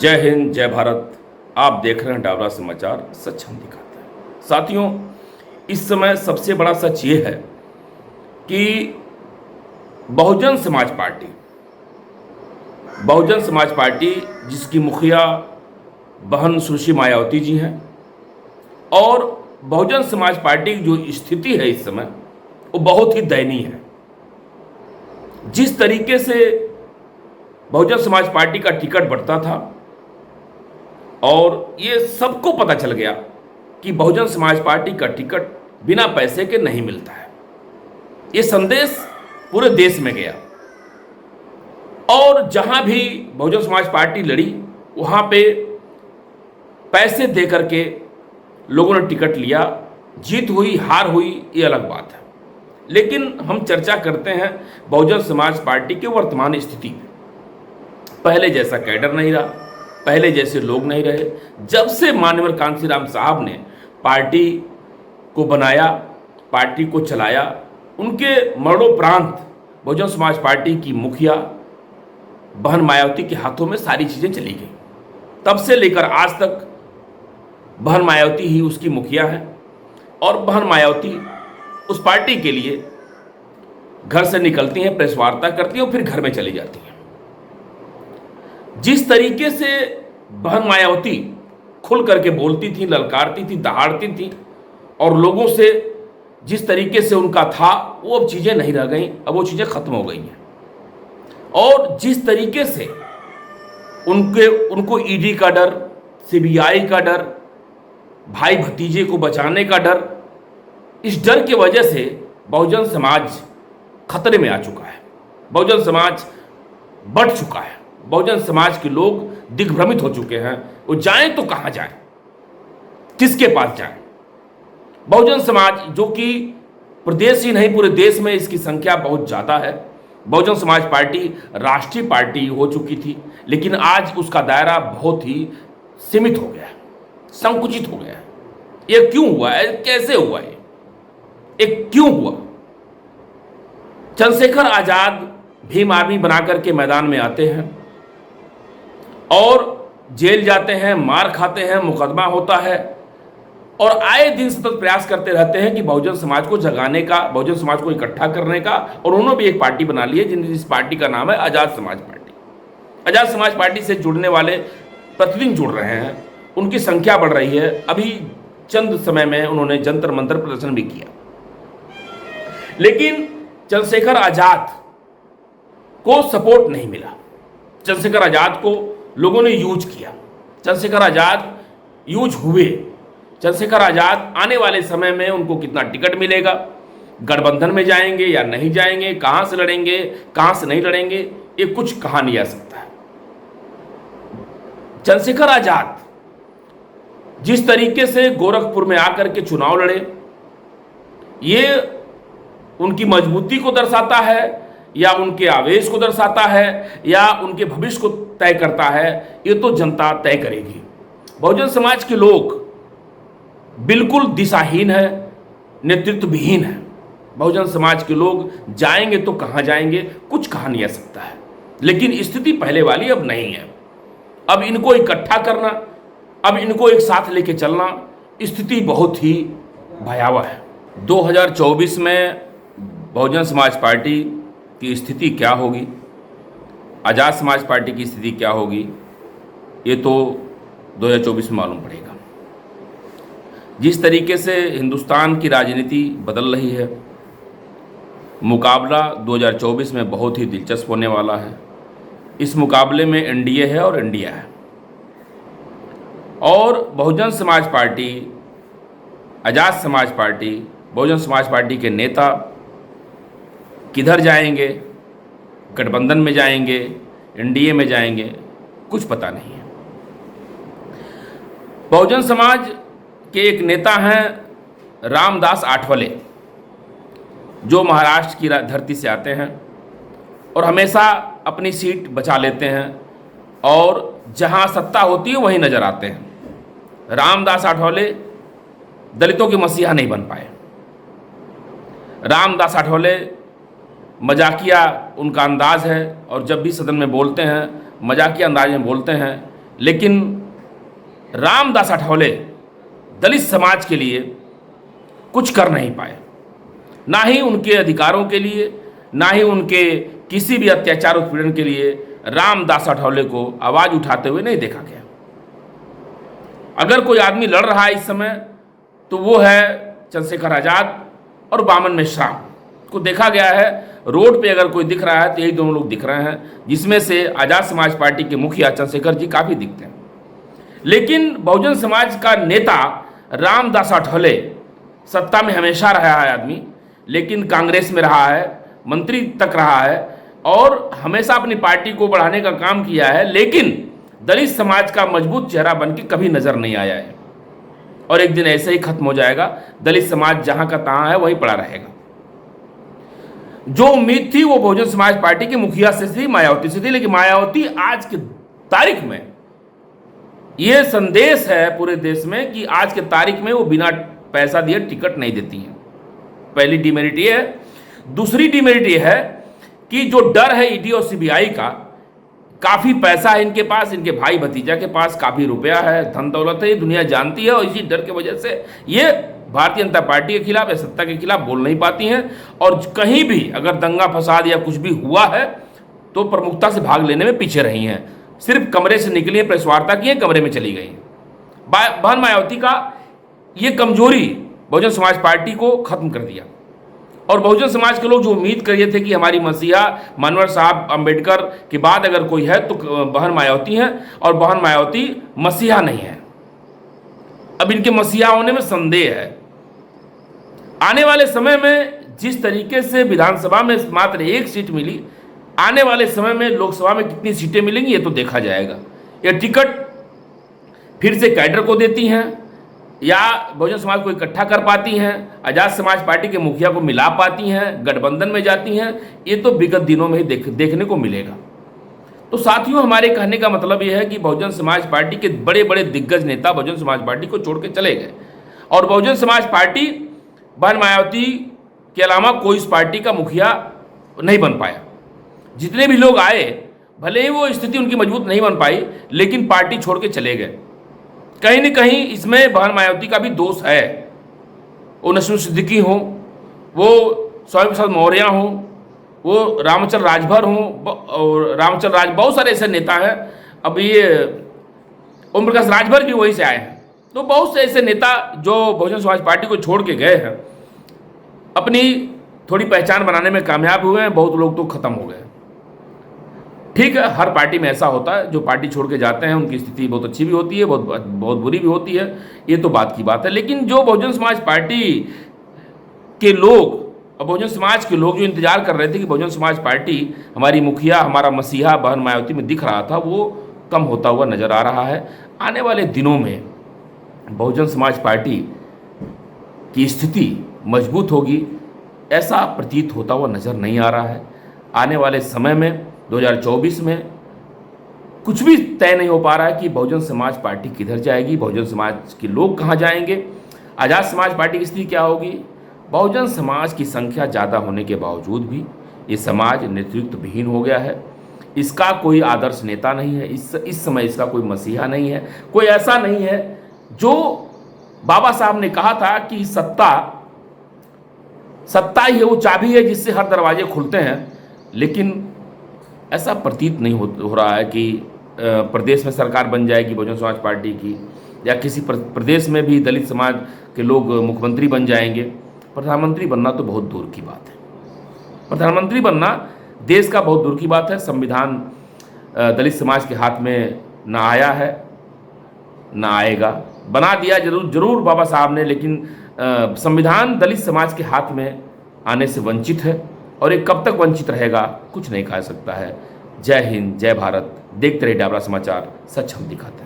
जय हिंद, जय भारत। आप देख रहे हैं डाबरा समाचार, सच हम दिखाते हैं। साथियों, इस समय सबसे बड़ा सच ये है कि बहुजन समाज पार्टी जिसकी मुखिया बहन सुश्री मायावती जी हैं, और बहुजन समाज पार्टी की जो स्थिति है इस समय वो बहुत ही दयनीय है। जिस तरीके से बहुजन समाज पार्टी का टिकट बढ़ता था और ये सबको पता चल गया कि बहुजन समाज पार्टी का टिकट बिना पैसे के नहीं मिलता है, ये संदेश पूरे देश में गया। और जहां भी बहुजन समाज पार्टी लड़ी वहां पे पैसे दे करके लोगों ने टिकट लिया। जीत हुई हार हुई ये अलग बात है, लेकिन हम चर्चा करते हैं बहुजन समाज पार्टी के वर्तमान स्थिति में। पहले जैसा कैडर नहीं रहा, पहले जैसे लोग नहीं रहे। जब से माननीय कांशीराम साहब ने पार्टी को बनाया, पार्टी को चलाया, उनके मरणोपरांत बहुजन समाज पार्टी की मुखिया बहन मायावती के हाथों में सारी चीज़ें चली गई। तब से लेकर आज तक बहन मायावती ही उसकी मुखिया है, और बहन मायावती उस पार्टी के लिए घर से निकलती हैं, प्रेस वार्ता करती हैं और फिर घर में चली जाती हैं। जिस तरीके से बहन मायावती खुल करके बोलती थी, ललकारती थी, दहाड़ती थी, और लोगों से जिस तरीके से उनका था वो अब चीज़ें नहीं रह गई, अब वो चीज़ें खत्म हो गई हैं। और जिस तरीके से उनको ईडी का डर, सीबीआई का डर, भाई भतीजे को बचाने का डर, इस डर की वजह से बहुजन समाज खतरे में आ चुका है। बहुजन समाज बढ़ चुका है। बहुजन समाज के लोग दिग्भ्रमित हो चुके हैं। वो जाएं तो कहां जाएं, किसके पास जाएं। बहुजन समाज जो कि प्रदेश ही नहीं पूरे देश में इसकी संख्या बहुत ज़्यादा है। बहुजन समाज पार्टी राष्ट्रीय पार्टी हो चुकी थी, लेकिन आज उसका दायरा बहुत ही सीमित हो गया है, संकुचित हो गया है। ये क्यों हुआ है, कैसे हुआ है, ये क्यों हुआ? चंद्रशेखर आजाद भीम आर्मी बनाकर के मैदान में आते हैं और जेल जाते हैं, मार खाते हैं, मुकदमा होता है, और आए दिन सतत प्रयास करते रहते हैं कि बहुजन समाज को जगाने का, बहुजन समाज को इकट्ठा करने का। और उन्होंने भी एक पार्टी बना ली है जिस पार्टी का नाम है आज़ाद समाज पार्टी। आज़ाद समाज पार्टी से जुड़ने वाले प्रतिदिन जुड़ रहे हैं, उनकी संख्या बढ़ रही है। अभी चंद समय में उन्होंने जंतर मंतर प्रदर्शन भी किया, लेकिन चंद्रशेखर आजाद को सपोर्ट नहीं मिला। चंद्रशेखर आजाद को लोगों ने यूज किया, चंद्रशेखर आजाद यूज हुए। चंद्रशेखर आजाद आने वाले समय में उनको कितना टिकट मिलेगा, गठबंधन में जाएंगे या नहीं जाएंगे, कहां से लड़ेंगे, कहां से नहीं लड़ेंगे, ये कुछ कहा नहीं जा सकता है। चंद्रशेखर आजाद जिस तरीके से गोरखपुर में आकर के चुनाव लड़े, ये उनकी मजबूती को दर्शाता है या उनके आवेश को दर्शाता है या उनके भविष्य को तय करता है, ये तो जनता तय करेगी। बहुजन समाज के लोग बिल्कुल दिशाहीन है, नेतृत्वविहीन है। बहुजन समाज के लोग जाएंगे तो कहां जाएंगे, कुछ कहा नहीं जा सकता है। लेकिन स्थिति पहले वाली अब नहीं है। अब इनको इकट्ठा करना, अब इनको एक साथ लेके चलना, स्थिति बहुत ही भयावह है। 2024 में बहुजन समाज पार्टी की स्थिति क्या होगी, आज़ाद समाज पार्टी की स्थिति क्या होगी, ये तो 2024 में मालूम पड़ेगा। जिस तरीके से हिंदुस्तान की राजनीति बदल रही है, मुकाबला 2024 में बहुत ही दिलचस्प होने वाला है। इस मुकाबले में एनडीए है और इंडिया है, और बहुजन समाज पार्टी, आज़ाद समाज पार्टी, बहुजन समाज पार्टी के नेता किधर जाएंगे, गठबंधन में जाएंगे, एनडीए में जाएंगे, कुछ पता नहीं है। बहुजन समाज के एक नेता हैं रामदास आठवले, जो महाराष्ट्र की धरती से आते हैं और हमेशा अपनी सीट बचा लेते हैं, और जहां सत्ता होती है वहीं नजर आते हैं। रामदास आठवले दलितों के मसीहा नहीं बन पाए। रामदास आठवले मजाकिया उनका अंदाज है, और जब भी सदन में बोलते हैं मजाकिया अंदाज में बोलते हैं, लेकिन रामदास अठावले दलित समाज के लिए कुछ कर नहीं पाए, ना ही उनके अधिकारों के लिए, ना ही उनके किसी भी अत्याचार उत्पीड़न के लिए रामदास अठावले को आवाज उठाते हुए नहीं देखा गया। अगर कोई आदमी लड़ रहा है इस समय तो वो है चंद्रशेखर आजाद और बामन मिश्रा को देखा गया है। रोड पे अगर कोई दिख रहा है तो यही दोनों लोग दिख रहे हैं, जिसमें से आजाद समाज पार्टी के मुखिया चंद्रशेखर जी काफ़ी दिखते हैं। लेकिन बहुजन समाज का नेता रामदास अठावले सत्ता में हमेशा रहा है आदमी, लेकिन कांग्रेस में रहा है, मंत्री तक रहा है और हमेशा अपनी पार्टी को बढ़ाने का काम किया है, लेकिन दलित समाज का मजबूत चेहरा बन के कभी नजर नहीं आया है। और एक दिन ऐसे ही खत्म हो जाएगा, दलित समाज जहां का तहां है वहीं पड़ा रहेगा। जो उम्मीद थी वो बहुजन समाज पार्टी के मुखिया से थी, मायावती से थी, लेकिन मायावती आज की तारीख में यह संदेश है पूरे देश में कि आज के तारीख में वो बिना पैसा दिए टिकट नहीं देती हैं। पहली डिमेरिट ये है। दूसरी डिमेरिट ये है कि जो डर है ईडी और सीबीआई का, काफ़ी पैसा है इनके पास, इनके भाई भतीजा के पास काफ़ी रुपया है, धन दौलत है, ये दुनिया जानती है और इसी डर की वजह से ये भारतीय जनता पार्टी के खिलाफ या सत्ता के खिलाफ बोल नहीं पाती हैं। और कहीं भी अगर दंगा फसाद या कुछ भी हुआ है तो प्रमुखता से भाग लेने में पीछे रही हैं। सिर्फ कमरे से निकली हैं, प्रेस वार्ता की है, कमरे में चली गई। बहन मायावती का ये कमजोरी बहुजन समाज पार्टी को खत्म कर दिया। और बहुजन समाज के लोग जो उम्मीद कर रहे थे कि हमारी मसीहा मानवर साहब अंबेडकर के बाद अगर कोई है तो बहन मायावती हैं, और बहन मायावती मसीहा नहीं है। अब इनके मसीहा होने में संदेह है। आने वाले समय में जिस तरीके से विधानसभा में मात्र 1 सीट मिली, आने वाले समय में लोकसभा में कितनी सीटें मिलेंगी ये तो देखा जाएगा। यह टिकट फिर से कैडर को देती हैं या बहुजन समाज को इकट्ठा कर पाती हैं, आजाद समाज पार्टी के मुखिया को मिला पाती हैं, गठबंधन में जाती हैं, ये तो विगत दिनों में ही देखने को मिलेगा। तो साथियों, हमारे कहने का मतलब यह है कि बहुजन समाज पार्टी के बड़े बड़े दिग्गज नेता बहुजन समाज पार्टी को छोड़ के चले गए और बहुजन समाज पार्टी बहन मायावती के अलावा कोई इस पार्टी का मुखिया नहीं बन पाया। जितने भी लोग आए, भले ही वो स्थिति उनकी मजबूत नहीं बन पाई, लेकिन पार्टी छोड़ के चले गए। कहीं न कहीं इसमें बहन मायावती का भी दोष है। वो नसीम सिद्दीकी हों, वो स्वामी प्रसाद मौर्य हों, वो रामचंद्र राजभर हों, और रामचंद्र राज बहुत सारे ऐसे नेता हैं। अब ये ओम प्रकाश राजभर भी वहीं से आए हैं। तो बहुत से ऐसे नेता जो बहुजन समाज पार्टी को छोड़ के गए हैं, अपनी थोड़ी पहचान बनाने में कामयाब हुए हैं, बहुत लोग तो खत्म हो गए। ठीक है, हर पार्टी में ऐसा होता है, जो पार्टी छोड़ के जाते हैं उनकी स्थिति बहुत अच्छी भी होती है, बहुत बुरी भी होती है, ये तो बात की बात है। लेकिन जो बहुजन समाज पार्टी के लोग और बहुजन समाज के लोग जो इंतजार कर रहे थे कि बहुजन समाज पार्टी हमारी मुखिया, हमारा मसीहा बहन मायावती में दिख रहा था, वो कम होता हुआ नजर आ रहा है। आने वाले दिनों में बहुजन समाज पार्टी की स्थिति मजबूत होगी, ऐसा प्रतीत होता हुआ नजर नहीं आ रहा है। आने वाले समय में 2024 में कुछ भी तय नहीं हो पा रहा है कि बहुजन समाज पार्टी किधर जाएगी, बहुजन समाज के लोग कहाँ जाएंगे, आजाद समाज पार्टी की स्थिति क्या होगी। बहुजन समाज की संख्या ज़्यादा होने के बावजूद भी ये समाज नेतृत्व विहीन हो गया है। इसका कोई आदर्श नेता नहीं है, इस समय इसका कोई मसीहा नहीं है, कोई ऐसा नहीं है जो बाबा साहब ने कहा था कि सत्ता ही है वो चाबी है जिससे हर दरवाजे खुलते हैं। लेकिन ऐसा प्रतीत नहीं हो रहा है कि प्रदेश में सरकार बन जाएगी बहुजन समाज पार्टी की, या किसी प्रदेश में भी दलित समाज के लोग मुख्यमंत्री बन जाएंगे। प्रधानमंत्री बनना तो बहुत दूर की बात है। प्रधानमंत्री बनना देश का बहुत दूर की बात है। संविधान दलित समाज के हाथ में ना आया है, ना आएगा। बना दिया जरूर बाबा साहब ने, लेकिन संविधान दलित समाज के हाथ में आने से वंचित है, और ये कब तक वंचित रहेगा कुछ नहीं कह सकता है। जय हिंद, जय भारत। देखते रहिए डाबरा समाचार, सच हम दिखाते हैं।